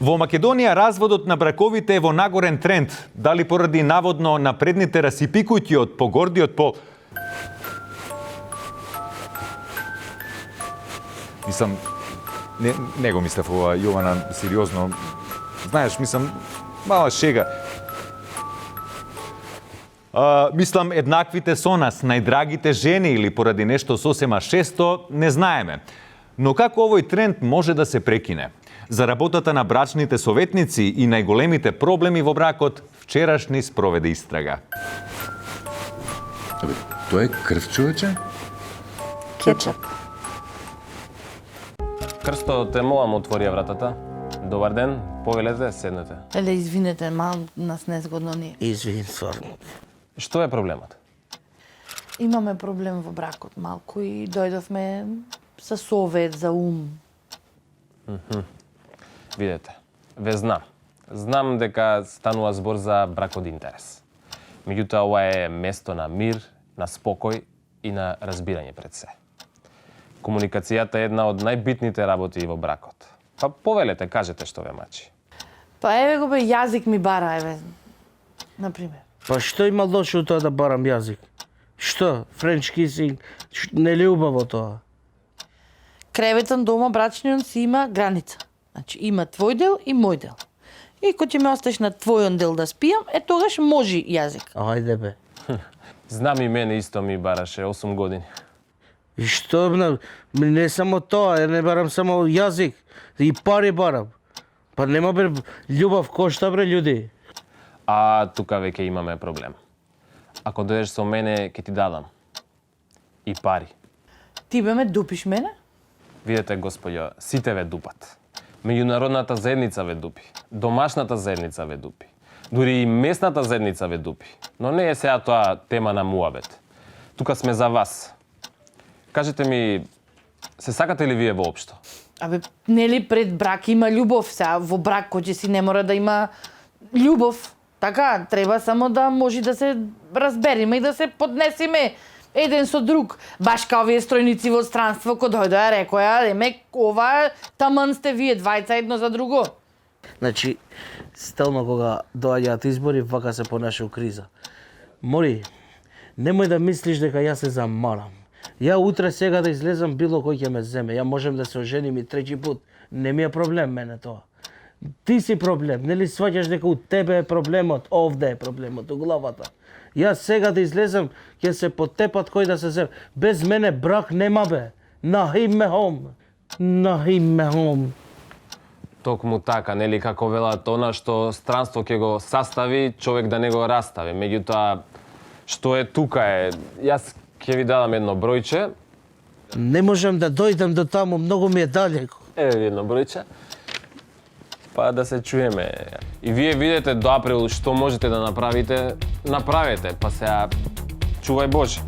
Во Македонија разводот на браковите е во нагорен тренд, дали поради наводно напредните расипикујќи од погордиот пол. Мислам, не го мислев ова, Јована, сериозно. Знаеш, мислам, мала шега. Мислам, еднаквите со нас, најдрагите жени или поради нешто сосема шесто, не знаеме. Но како овој тренд може да се прекине? За работата на брачните советници и најголемите проблеми во бракот, вчерашни спроведе истрага. Тоа е крв, човече? Кетчап. Крсто, те молам, отворија вратата. Добар ден, повелете, седнете. Еле, извинете, мал нас незгодно ни. Извин, стварно. Што е проблемот? Имаме проблем во бракот малку и дојдовме со совет за ум. Видете, ве знам. Знам дека станува збор за брак од интерес. Меѓутоа, ова е место на мир, на спокој и на разбирање пред се. Комуникацијата е една од најбитните работи во бракот. Па повелете, кажете што ве мачи. Па еве го бе, јазик ми бара, еве, например. Па што има лошо тоа да барам јазик? Што? Френч кисинг? Не ли убаво тоа? Креветот дома брачниот си има граница. Значи има твој дел и мој дел. И кога ќе ме осташ на твојон дел да спијам, тогаш може јазик. Ајде бе. Знам и мене исто ми бараше 8 години. И што, не само тоа, ја не барам само јазик, и пари барам. Па нема бе, љубов кошта бре људи. А тука веќе имаме проблем. Ако дојдеш со мене, ќе ти дадам. И пари. Ти бе ме дупиш мене? Видете, господјо, сите ве дупат. Меѓународната заедница ве дупи. Домашната заедница ве дупи. Дури и местната заедница ве дупи. Но не е сега тоа тема на муабет. Тука сме за вас. Кажете ми, се сакате ли вие воопшто? Абе, нели пред брак има љубов, сега во брак кој си не мора да има љубов. Така, треба само да може да се разбериме и да се поднесиме еден со друг. Баш као овие стројници во странство кој дојдоа рекоја, еме, ова таман сте вие двајца едно за друго. Значи, стално кога доаѓаат избори, вака се понаша у криза. Мори, немој да мислиш дека јас се замарам. Ја утре сега да излезам, било кој ќе ме земе. Ја можем да се оженим и трети пут. Не ми е проблем мене тоа. Ти си проблем, нели сваќаш дека у тебе е проблемот, овде е проблемот, у главата. Јас сега да излезам, ќе се потепат кој да се земе. Без мене брак нема бе. Нахим ме хом. Нахим ме хом. Токму така, нели како велат она што странство ќе го састави, човек да не го растави. Меѓутоа, што е тука е, јас ќе ви дадам едно бројче. Не можам да дојдам до таму, многу ми е далеко. Еве едно бројче. Па да се чуеме. И вие видите до април што можете да направите, направете. Па сега, чувај Боже.